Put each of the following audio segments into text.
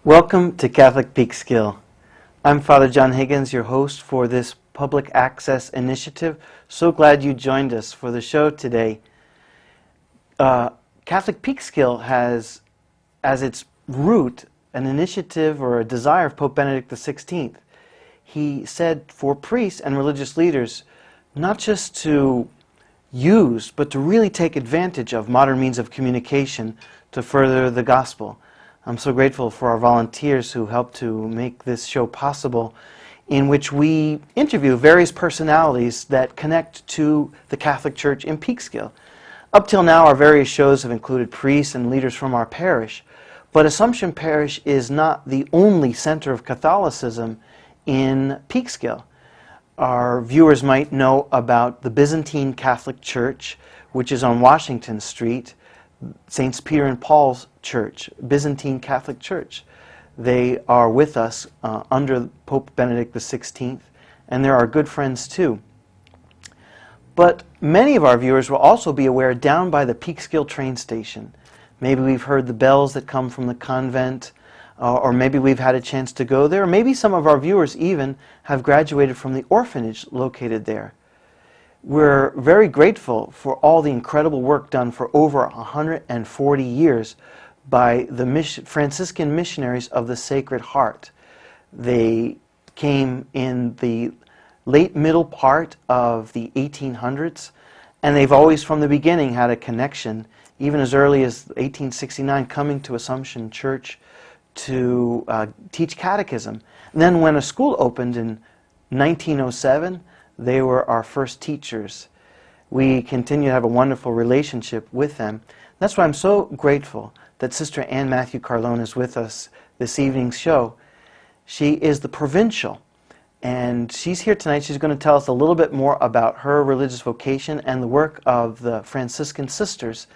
Welcome to Catholic Peekskill. I'm Father John Higgins, your host for this public access initiative. So glad you joined us for the show today. Catholic Peekskill has as its root an initiative or a desire of Pope Benedict XVI. He said for priests and religious leaders not just to use, but to really take advantage of modern means of communication to further the gospel. I'm so grateful for our volunteers who help to make this show possible, in which we interview various personalities that connect to the Catholic Church in Peekskill. Up till now, our various shows have included priests and leaders from our parish, but Assumption Parish is not the only center of Catholicism in Peekskill. Our viewers might know about the Byzantine Catholic Church, which is on Washington Street, Saints Peter and Paul's Church, Byzantine Catholic Church. They are with us under Pope Benedict XVI, and they're our good friends too. But many of our viewers will also be aware down by the Peekskill train station. Maybe we've heard the bells that come from the convent, or maybe we've had a chance to go there, or maybe some of our viewers even have graduated from the orphanage located there. We're very grateful for all the incredible work done for over 140 years by the Franciscan missionaries of the Sacred Heart. They came in the late middle part of the 1800s, and they've always from the beginning had a connection, even as early as 1869, coming to Assumption Church to teach catechism. And then when a school opened in 1907, they were our first teachers. We continue to have a wonderful relationship with them. That's why I'm so grateful that Sister Ann Matthew Carlone is with us this evening's show. She is the provincial, and she's here tonight. She's going to tell us a little bit more about her religious vocation and the work of the Franciscan sisters.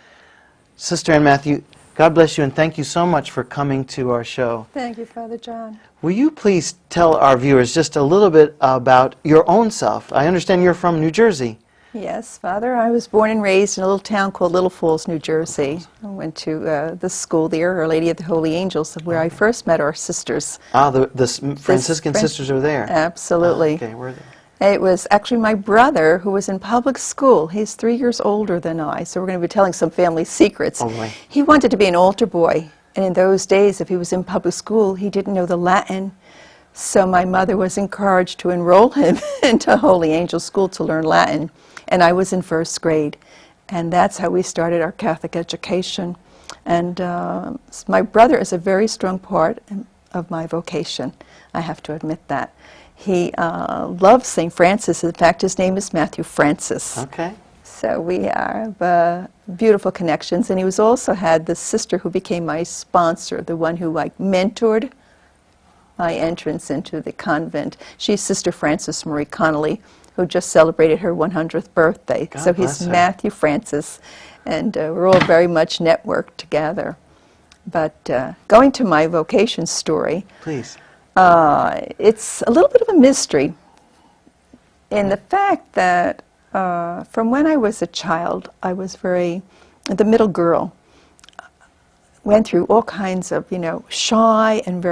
Sister Ann Matthew, God bless you, and thank you so much for coming to our show. Thank you, Father John. Will you please tell our viewers just a little bit about your own self? I understand you're from New Jersey. Yes, Father. I was born and raised in a little town called Little Falls, New Jersey. I went to the school there, Our Lady of the Holy Angels, where I first met our sisters. Ah, the Franciscan sisters are there. Absolutely. Okay, where are they? It was actually my brother who was in public school. He's 3 years older than I, so we're going to be telling some family secrets. Oh, boy. He wanted to be an altar boy, and in those days, if he was in public school, he didn't know the Latin. So my mother was encouraged to enroll him into Holy Angel School to learn Latin, and I was in first grade. And that's how we started our Catholic education. And my brother is a very strong part of my vocation. I have to admit that. He loves St. Francis. In fact, his name is Matthew Francis. Okay. So we have beautiful connections. And he was also had this sister who became my sponsor, the one who mentored my entrance into the convent. She's Sister Frances Marie Connolly, who just celebrated her 100th birthday. God so he's bless her. Matthew Francis, and we're all very much networked together. But going to my vocation story, Please. it's a little bit of a mystery in the fact that from when I was a child, I was the middle girl. Went through all kinds of, shy and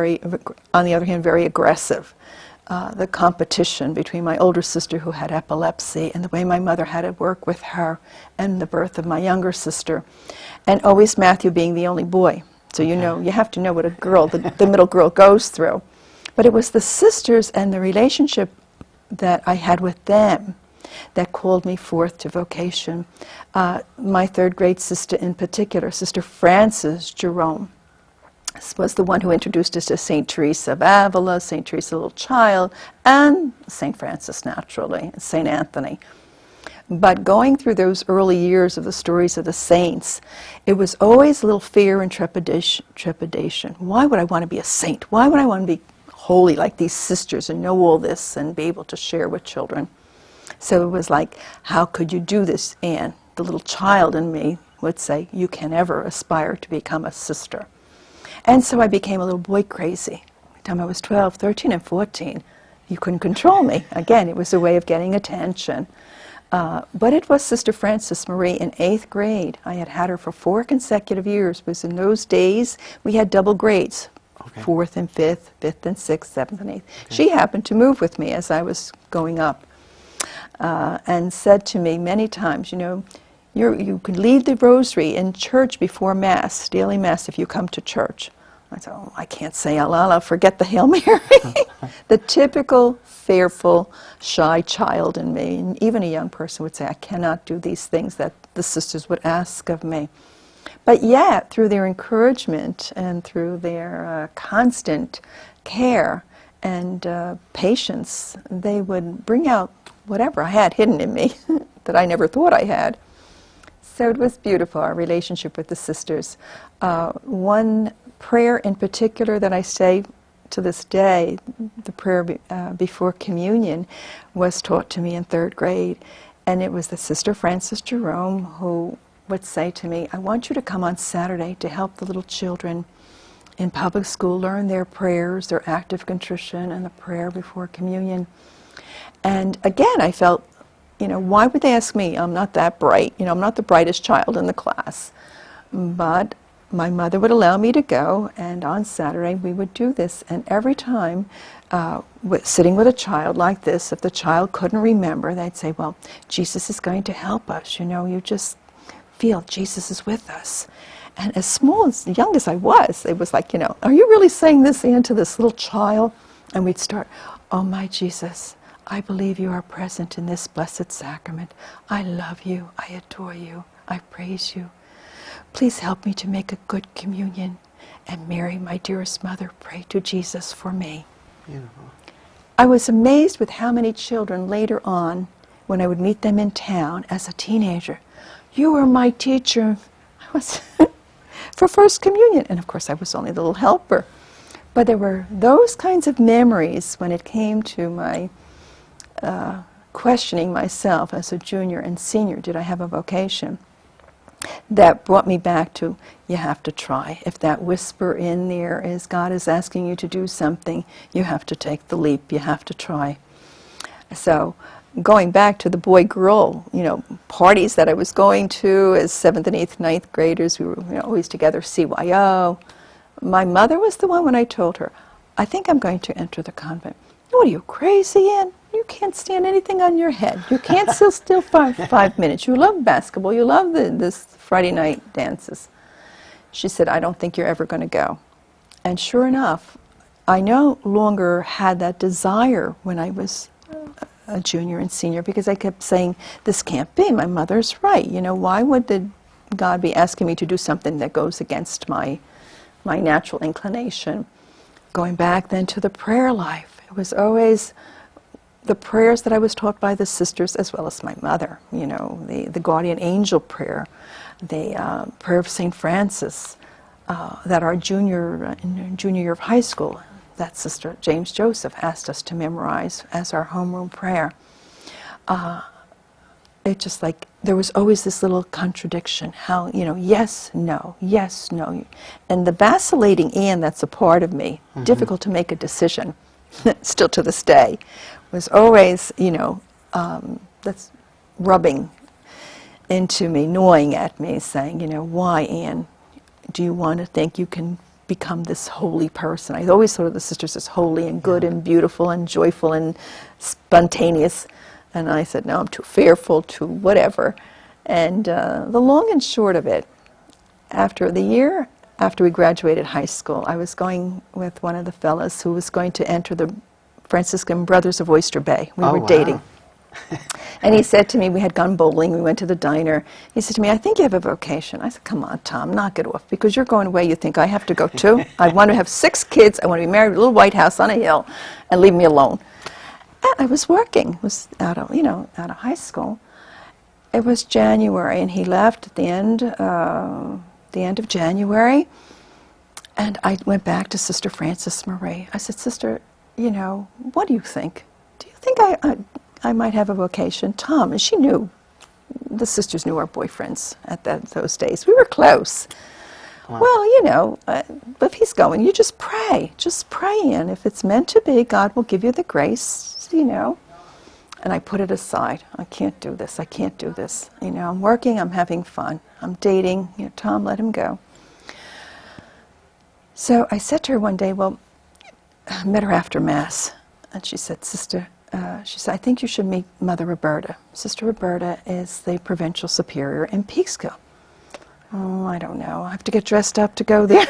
on the other hand, very aggressive. The competition between my older sister who had epilepsy and the way my mother had to work with her, and the birth of my younger sister, and always Matthew being the only boy. So you have to know what a girl, the middle girl, goes through. But it was the sisters and the relationship that I had with them that called me forth to vocation. My third grade sister in particular, Sister Frances Jerome, was the one who introduced us to St. Teresa of Avila, St. Teresa Little Child, and St. Francis, naturally, and St. Anthony. But going through those early years of the stories of the saints, it was always a little fear and trepidation. Why would I want to be a saint? Why would I want to be holy like these sisters and know all this and be able to share with children? So it was like, how could you do this, Anne? The little child in me would say, you can never aspire to become a sister. And so I became a little boy crazy. By the time I was 12, 13, and 14, you couldn't control me. Again, it was a way of getting attention. But it was Sister Frances Marie in 8th grade. I had her for 4 consecutive years, because in those days we had double grades, Okay. fourth and fifth, fifth and sixth, seventh and eighth. Okay. She happened to move with me as I was going up, and said to me many times, you know, you can lead the rosary in church before Mass, daily Mass, if you come to church. I said, oh, I can't say Allah, forget the Hail Mary. The typical fearful, shy child in me, and even a young person would say, I cannot do these things that the sisters would ask of me. But yet, through their encouragement and through their constant care and patience, they would bring out whatever I had hidden in me that I never thought I had. So it was beautiful, our relationship with the sisters. One prayer in particular that I say to this day, the prayer before communion, was taught to me in third grade. And it was the Sister Frances Jerome who would say to me, I want you to come on Saturday to help the little children in public school learn their prayers, their act of contrition, and the prayer before communion. And again, I felt, you know, why would they ask me? I'm not that bright. You know, I'm not the brightest child in the class. But my mother would allow me to go, and on Saturday we would do this. And every time, sitting with a child like this, if the child couldn't remember, they'd say, well, Jesus is going to help us. You know, you just feel Jesus is with us. And as small, as young as I was, it was like, you know, are you really saying this, Anne, to this little child? And we'd start, oh my Jesus, I believe you are present in this blessed sacrament. I love you, I adore you, I praise you. Please help me to make a good communion. And Mary, my dearest mother, pray to Jesus for me. Beautiful. I was amazed with how many children later on, when I would meet them in town as a teenager, you were my teacher. I was for First Communion. And of course I was only the little helper. But there were those kinds of memories when it came to my questioning myself as a junior and senior, did I have a vocation? That brought me back to, you have to try. If that whisper in there is God is asking you to do something, you have to take the leap, you have to try. So going back to the boy-girl, you know, parties that I was going to as 7th and 8th, 9th graders, we were, you know, always together, CYO. My mother was the one when I told her, I think I'm going to enter the convent. What are you, crazy, Ann? You can't stand anything on your head. You can't sit still five minutes. You love basketball. You love this Friday night dances. She said, I don't think you're ever going to go. And sure enough, I no longer had that desire when I was a junior and senior, because I kept saying, this can't be. My mother's right. You know, why would God be asking me to do something that goes against my natural inclination? Going back then to the prayer life, it was always the prayers that I was taught by the sisters as well as my mother, you know, the guardian angel prayer, the prayer of St. Francis, that our junior year of high school, that Sister James Joseph asked us to memorize as our homeroom prayer. It just like, there was always this little contradiction, how, you know, yes, no, and the vacillating Anne that's a part of me, difficult to make a decision, still to this day, was always, you know, that's rubbing into me, gnawing at me, saying, you know, why, Anne, do you want to think you can become this holy person? I always thought of the sisters as holy and good and beautiful and joyful and spontaneous. And I said, no, I'm too fearful, too whatever. And the long and short of it, after the year after we graduated high school, I was going with one of the fellows who was going to enter the Franciscan Brothers of Oyster Bay. We were dating. And he said to me, we had gone bowling, we went to the diner. He said to me, I think you have a vocation. I said, come on, Tom, knock it off, because you're going away, you think I have to go too? I want to have 6 kids, I want to be married with a little white house on a hill, and leave me alone. And I was working, was out of high school. It was January, and he left at the end of January, and I went back to Sister Frances Marie. I said, Sister, you know, what do you think? Do you think I might have a vocation? Tom, and she knew, the sisters knew our boyfriends at those days. We were close. Wow. Well, you know, if he's going, you just pray. Just pray, and if it's meant to be, God will give you the grace, you know. And I put it aside. I can't do this. I can't do this. You know, I'm working, I'm having fun. I'm dating. You know, Tom, let him go. So I said to her one day, well, I met her after Mass, and she said, Sister, she said, I think you should meet Mother Roberta. Sister Roberta is the provincial superior in Peekskill. Oh, I don't know. I have to get dressed up to go there.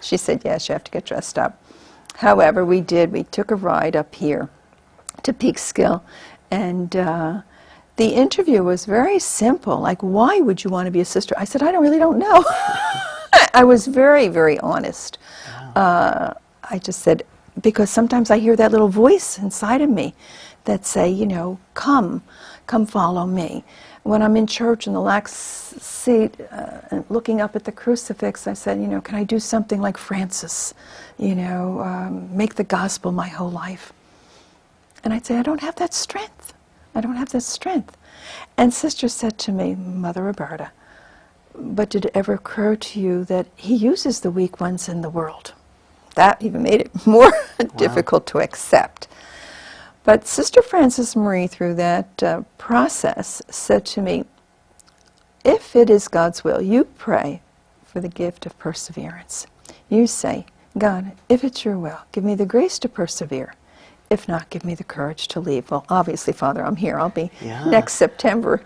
She said, yes, you have to get dressed up. However, we did. We took a ride up here to Peekskill, and the interview was very simple. Like, why would you want to be a sister? I said, I really don't know. I was very, very honest. Wow. I just said, because sometimes I hear that little voice inside of me that say, you know, come follow me. When I'm in church in the last seat and looking up at the crucifix, I said, you know, can I do something like Francis? You know, make the gospel my whole life. And I'd say, I don't have that strength. I don't have that strength. And Sister said to me, Mother Roberta, but did it ever occur to you that he uses the weak ones in the world? That even made it more difficult to accept. But Sister Frances Marie, through that process, said to me, if it is God's will, you pray for the gift of perseverance. You say, God, if it's your will, give me the grace to persevere. If not, give me the courage to leave. Well, obviously, Father, I'm here. I'll be next September.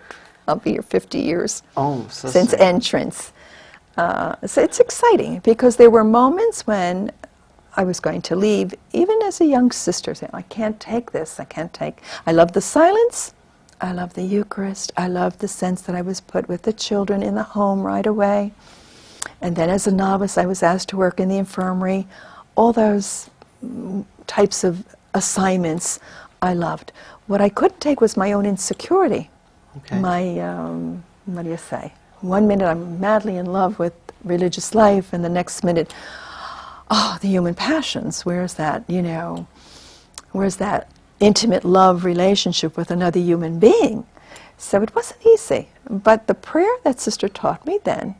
I'll be here 50 years since entrance. So it's exciting because there were moments when I was going to leave, even as a young sister, saying, I can't take this, I love the silence, I love the Eucharist, I love the sense that I was put with the children in the home right away. And then as a novice, I was asked to work in the infirmary. All those types of assignments I loved. What I couldn't take was my own insecurity. Okay. My, what do you say? One minute I'm madly in love with religious life, and the next minute, oh, the human passions, where's that, you know, where's that intimate love relationship with another human being? So it wasn't easy. But the prayer that Sister taught me then,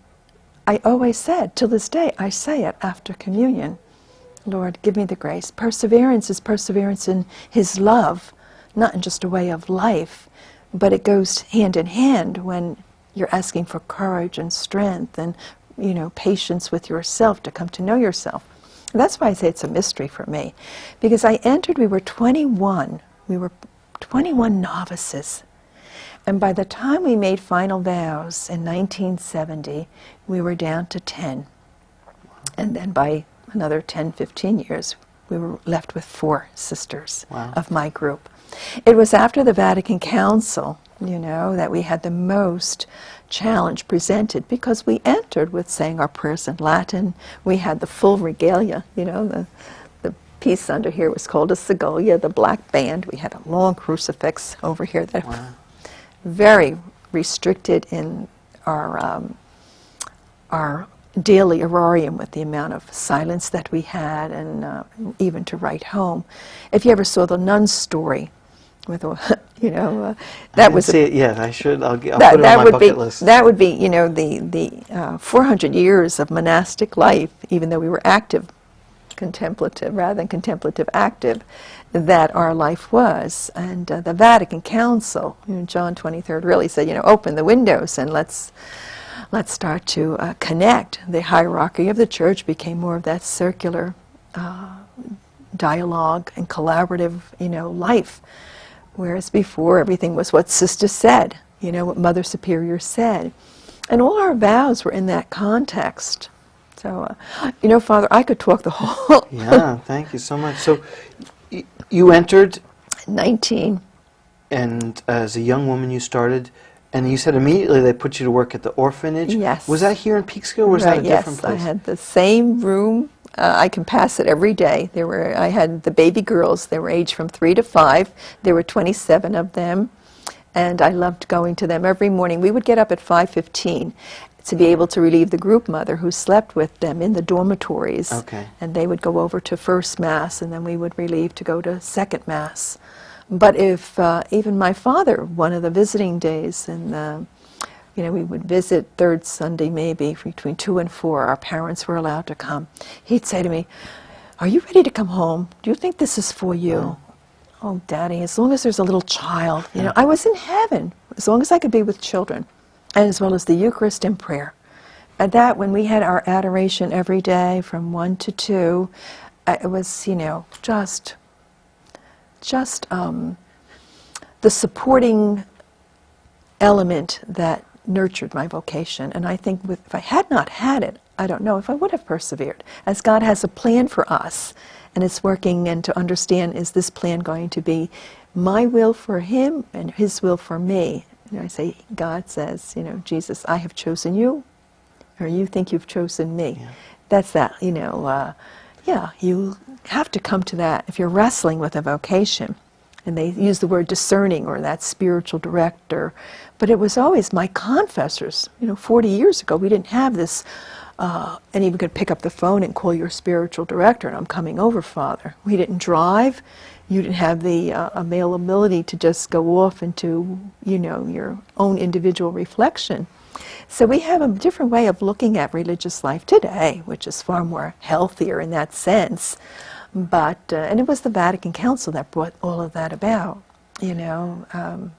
I always said, till this day, I say it after communion, Lord, give me the grace. Perseverance is perseverance in His love, not in just a way of life, but it goes hand in hand when you're asking for courage and strength and, you know, patience with yourself to come to know yourself. That's why I say it's a mystery for me. Because I entered, we were 21. We were 21 novices. And by the time we made final vows in 1970, we were down to 10. And then by another 10, 15 years, we were left with 4 sisters of my group. It was after the Vatican Council, you know, that we had the most challenge presented because we entered with saying our prayers in Latin. We had the full regalia, you know, the piece under here was called a segolia, the black band. We had a long crucifix over here that very restricted in our daily orarium with the amount of silence that we had and even to write home. If you ever saw the Nun's Story, with you know, that was see it yet. I should. I'll put it on my bucket list. That would be, you know, the 400 years of monastic life, even though we were active, contemplative rather than contemplative active, that our life was. And the Vatican Council, you know, John 23rd really said, you know, open the windows and let's start to connect. The hierarchy of the church became more of that circular dialogue and collaborative, you know, life. Whereas before, everything was what Sister said, you know, what Mother Superior said. And all our vows were in that context. So, you know, Father, I could talk the whole... Yeah, thank you so much. So, you entered... 19. And as a young woman you started, and you said immediately they put you to work at the orphanage. Yes. Was that here in Peekskill, or was that a different place? Yes, I had the same room. I can pass it every day. I had the baby girls. They were aged from 3 to 5. There were 27 of them, and I loved going to them every morning. We would get up at 5:15 to be able to relieve the group mother who slept with them in the dormitories. Okay. And they would go over to first Mass, and then we would relieve to go to second Mass. But if even my father, one of the visiting days, and you know, we would visit third Sunday maybe between 2 and 4. Our parents were allowed to come. He'd say to me, "Are you ready to come home? Do you think this is for you?" Oh, Daddy, as long as there's a little child. You know, I was in heaven as long as I could be with children, and as well as the Eucharist and prayer. that when we had our adoration every day from 1 to 2, it was, you know, just the supporting element that nurtured my vocation. And I think if I had not had it, I don't know if I would have persevered. As God has a plan for us, and it's working, and to understand, is this plan going to be my will for him and his will for me? You know, I say, God says, you know, Jesus, I have chosen you, or you think you've chosen me. Yeah. That's that, you know, yeah, you have to come to that if you're wrestling with a vocation. And they use the word discerning, or that spiritual director. But it was always my confessors. You know, 40 years ago, we didn't have this, and you could pick up the phone and call your spiritual director, and I'm coming over, Father. We didn't drive. You didn't have the availability to just go off into, you know, your own individual reflection. So we have a different way of looking at religious life today, which is far more healthier in that sense. But, and it was the Vatican Council that brought all of that about, you know. And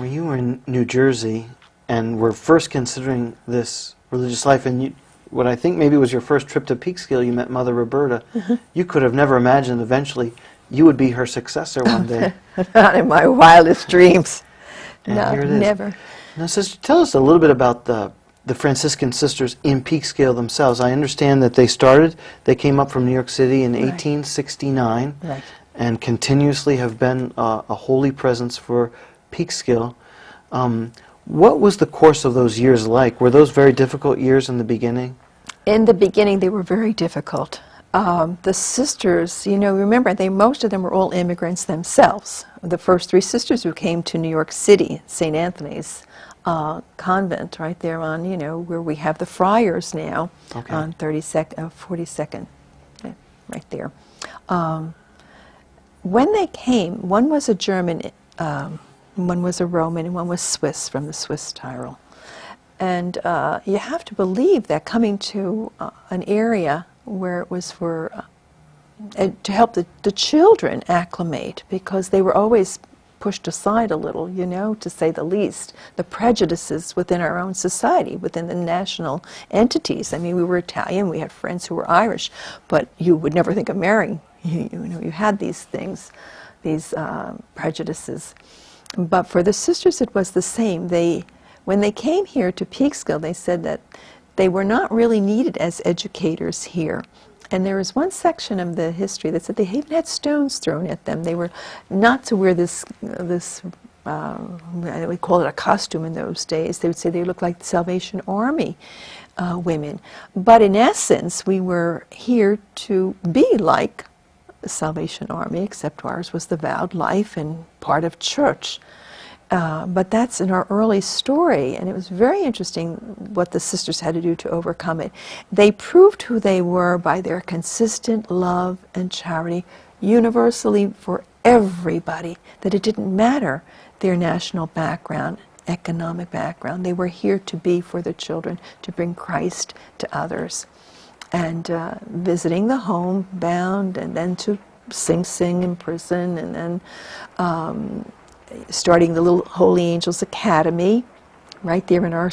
when you were in New Jersey and were first considering this religious life, and you, what I think maybe was your first trip to Peekskill, you met Mother Roberta. Mm-hmm. You could have never imagined eventually you would be her successor one day. Not in my wildest dreams. And no, here it is. Never. Now, sister, tell us a little bit about the Franciscan sisters in Peekskill themselves. I understand that they came up from New York City in 1869, right, and continuously have been a holy presence for Peekskill. What was the course of those years like? Were those very difficult years in the beginning? In the beginning, they were very difficult. The sisters, you know, remember, most of them were all immigrants themselves. The first 3 sisters who came to New York City, St. Anthony's convent, right there on, you know, where we have the friars now, okay, on 42nd, right there. When they came, one was a German, one was a Roman, and one was Swiss, from the Swiss Tyrol. And you have to believe that coming to an area where it was for to help the children acclimate, because they were always pushed aside a little, you know, to say the least. The prejudices within our own society, within the national entities. I mean, we were Italian, we had friends who were Irish, but you would never think of marrying. You know, you had these things, these prejudices. But for the sisters, it was the same. When they came here to Peekskill, they said that they were not really needed as educators here. And there was one section of the history that said they even had stones thrown at them. They were not to wear this we call it a costume in those days. They would say they looked like the Salvation Army women. But in essence, we were here to be like the Salvation Army, except ours was the vowed life and part of church. But that's in our early story, and it was very interesting what the sisters had to do to overcome it. They proved who they were by their consistent love and charity, universally for everybody, that it didn't matter their national background, economic background. They were here to be for the children, to bring Christ to others. And visiting the home bound, and then to Sing Sing in prison, and then starting the Little Holy Angels Academy right there in our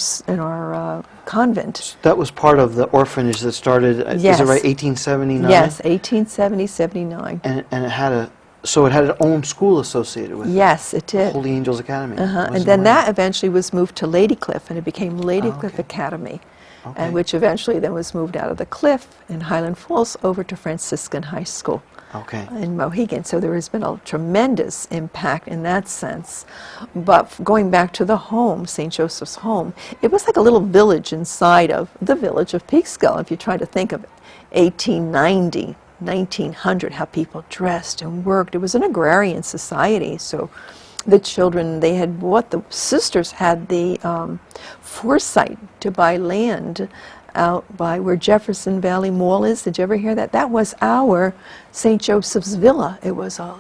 convent. That was part of the orphanage that started, yes. Is it right, 1879? Yes, 1870, 79. And it had so it had its own school associated with it. Yes, it did. Holy Angels Academy. And then that eventually was moved to Ladycliff, and it became Ladycliff Academy, and which eventually then was moved out of the Cliff in Highland Falls over to Franciscan High School. In Mohegan. So there has been a tremendous impact in that sense. But going back to the home, St. Joseph's home, it was like a little village inside of the village of Peekskill. If you try to think of 1890, 1900, how people dressed and worked. It was an agrarian society, so the children, the sisters had the foresight to buy land out by where Jefferson Valley Mall is. Did you ever hear that? That was our St. Joseph's Villa. It was a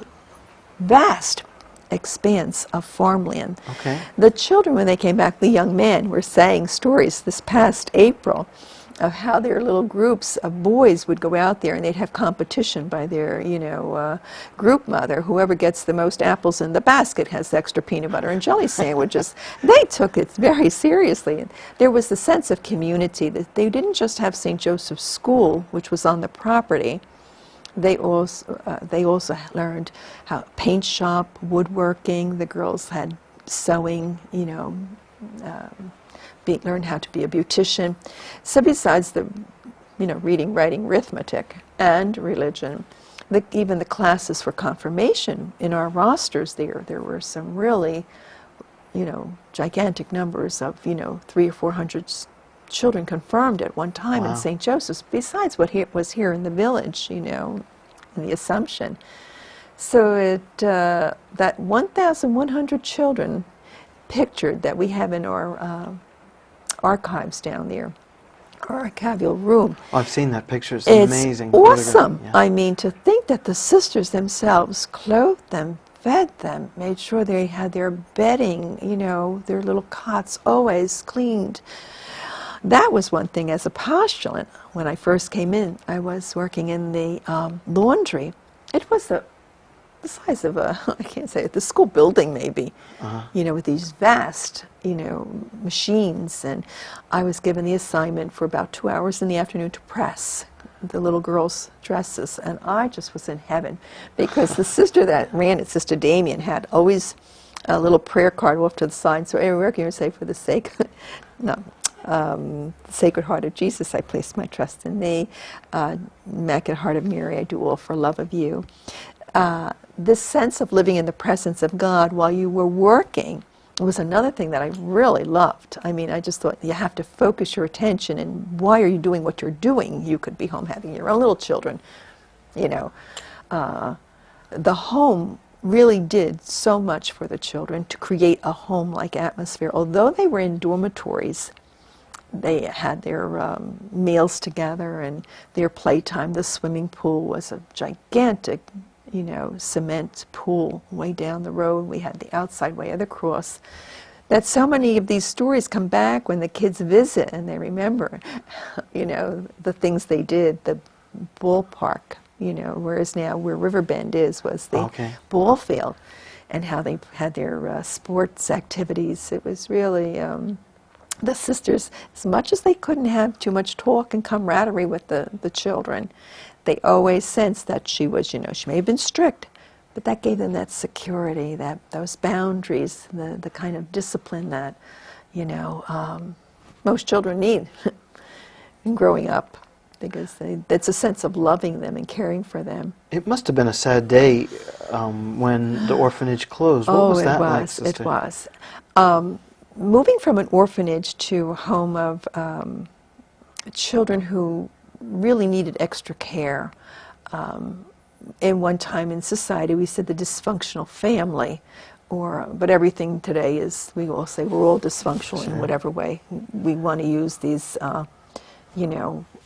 vast expanse of farmland. The children, when they came back, the young men were saying stories this past April of how their little groups of boys would go out there and they'd have competition by their, group mother. Whoever gets the most apples in the basket has extra peanut butter and jelly sandwiches. They took it very seriously. And there was the sense of community that they didn't just have St. Joseph's School, which was on the property. They also learned how paint shop, woodworking. The girls had sewing, learned how to be a beautician. So besides the, reading, writing, arithmetic, and religion, even the classes for confirmation in our rosters there were some really, gigantic numbers of, 300 or 400 children confirmed at one time in St. Joseph's, besides what was here in the village, in the Assumption. So that 1,100 children pictured that we have in our archives down there, our archival room. Oh, I've seen that picture. It's amazing. Awesome. Yeah. I mean, to think that the sisters themselves clothed them, fed them, made sure they had their bedding, their little cots always cleaned. That was one thing. As a postulant, when I first came in, I was working in the laundry. It was the size of I can't say it, the school building maybe, with these vast, machines. And I was given the assignment for about 2 hours in the afternoon to press the little girls' dresses. And I just was in heaven, because the sister that ran it, Sister Damien, had always a little prayer card off to the side. So everywhere can you say, for the sake, the Sacred Heart of Jesus, I place my trust in thee. Immaculate Heart of Mary, I do all for love of you. This sense of living in the presence of God while you were working was another thing that I really loved. I mean, I just thought you have to focus your attention, and why are you doing what you're doing? You could be home having your own little children. The home really did so much for the children to create a home-like atmosphere. Although they were in dormitories, they had their meals together and their playtime. The swimming pool was a gigantic, cement pool way down the road. We had the outside way of the cross. That so many of these stories come back when the kids visit and they remember, the things they did. The ballpark, whereas now where Riverbend was the ball field, and how they had their sports activities. It was really... the sisters, as much as they couldn't have too much talk and camaraderie with the children, they always sensed that she was, she may have been strict, but that gave them that security, those boundaries, the kind of discipline that, most children need in growing up, because it's a sense of loving them and caring for them. It must have been a sad day when the orphanage closed. What was that like, Sister? It was. Moving from an orphanage to a home of children who really needed extra care. In one time in society, we said the dysfunctional family, but everything today is, we all say we're all dysfunctional in whatever way. We want to use these,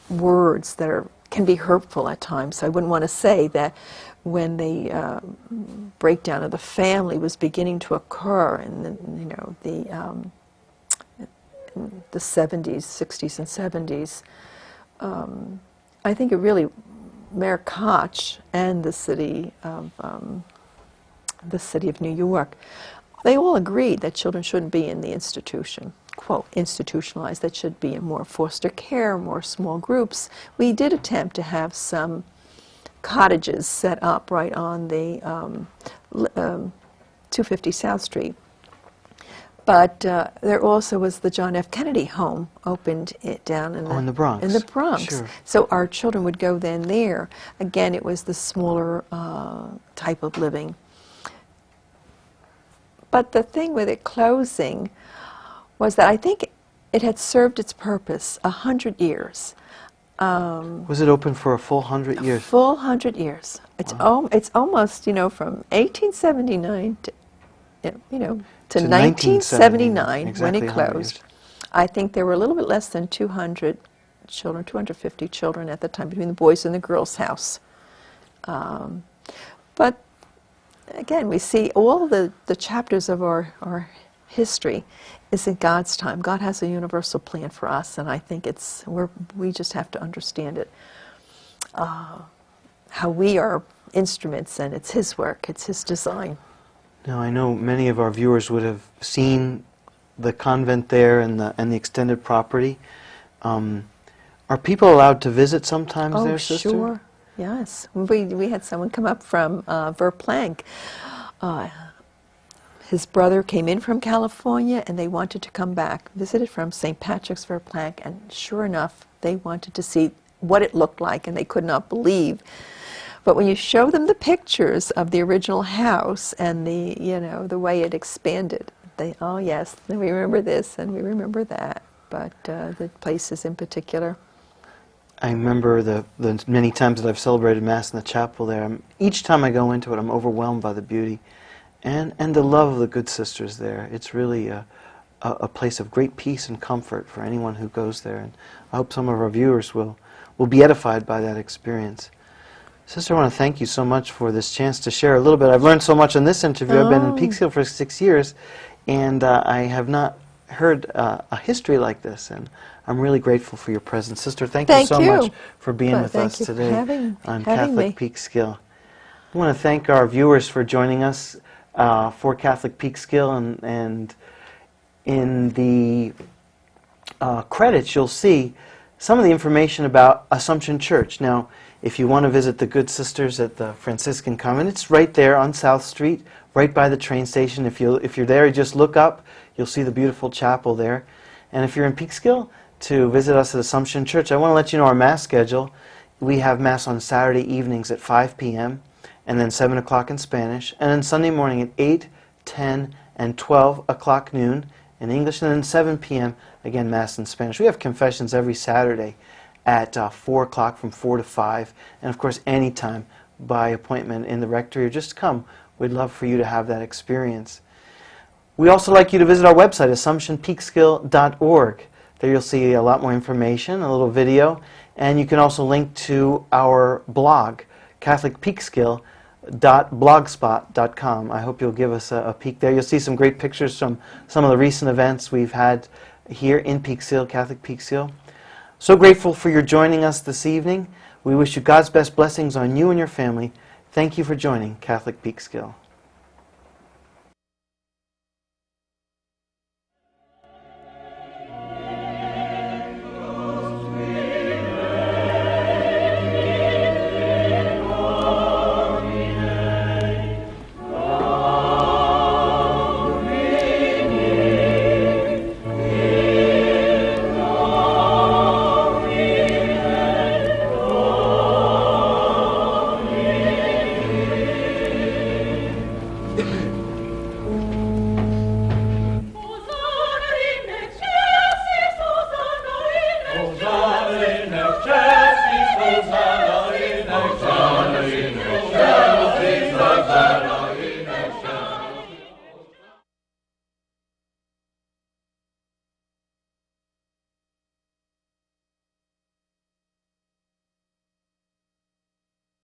words that can be hurtful at times. So I wouldn't want to say that when the breakdown of the family was beginning to occur in the 70s, 60s, and 70s, I think it really, Mayor Koch and the city of New York, they all agreed that children shouldn't be in the institution, quote, institutionalized, that should be in more foster care, more small groups. We did attempt to have some cottages set up right on the 250 South Street. But there also was the John F. Kennedy home opened down in the Bronx. In the Bronx. Sure. So our children would go then there. Again, it was the smaller type of living. But the thing with it closing was that I think it had served its purpose 100 years. Was it open for a full 100 years? Full 100 years. It's it's almost, from 1879 to, to 1979 exactly when it closed. I think there were a little bit less than 200 children, 250 children at the time, between the boys and the girls' house. But again, we see all the chapters of our history is in God's time. God has a universal plan for us, and I think we just have to understand it. How we are instruments, and it's His work, it's His design. Now, I know many of our viewers would have seen the convent there and the extended property. Are people allowed to visit sometimes there, Sister? Oh, sure. Yes. We had someone come up from Verplanck. His brother came in from California, and they wanted to come back, visited from St. Patrick's, Verplanck, and sure enough, they wanted to see what it looked like, and they could not believe. But when you show them the pictures of the original house and the way it expanded, they, oh yes, we remember this and we remember that. But the places in particular. I remember the many times that I've celebrated Mass in the chapel there. Each time I go into it, I'm overwhelmed by the beauty and the love of the good sisters there. It's really a place of great peace and comfort for anyone who goes there. And I hope some of our viewers will be edified by that experience. Sister, I want to thank you so much for this chance to share a little bit. I've learned so much in this interview. I've been in Peekskill for 6 years, and I have not heard a history like this, and I'm really grateful for your presence. Sister, thank you so much for being with us today on Catholic Peekskill. I want to thank our viewers for joining us for Catholic Peekskill, and in the credits you'll see some of the information about Assumption Church. Now, if you want to visit the good sisters at the Franciscan Convent, it's right there on South Street, right by the train station. If you're there, you just look up, you'll see the beautiful chapel there. And if you're in Peekskill, to visit us at Assumption Church, I want to let you know our Mass schedule. We have Mass on Saturday evenings at 5 p.m., and then 7 o'clock in Spanish, and then Sunday morning at 8, 10, and 12 o'clock noon in English, and then 7 p.m., again, Mass in Spanish. We have confessions every Saturday at 4 o'clock from 4 to 5, and of course anytime by appointment in the rectory, or just come. We'd love for you to have that experience. We also like you to visit our website, AssumptionPeekskill.org. There you'll see a lot more information, a little video, and you can also link to our blog, CatholicPeekskill.blogspot.com. I hope you'll give us a peek there. You'll see some great pictures from some of the recent events we've had here in Peekskill, Catholic Peekskill. So grateful for your joining us this evening. We wish you God's best blessings on you and your family. Thank you for joining Catholic Peekskill.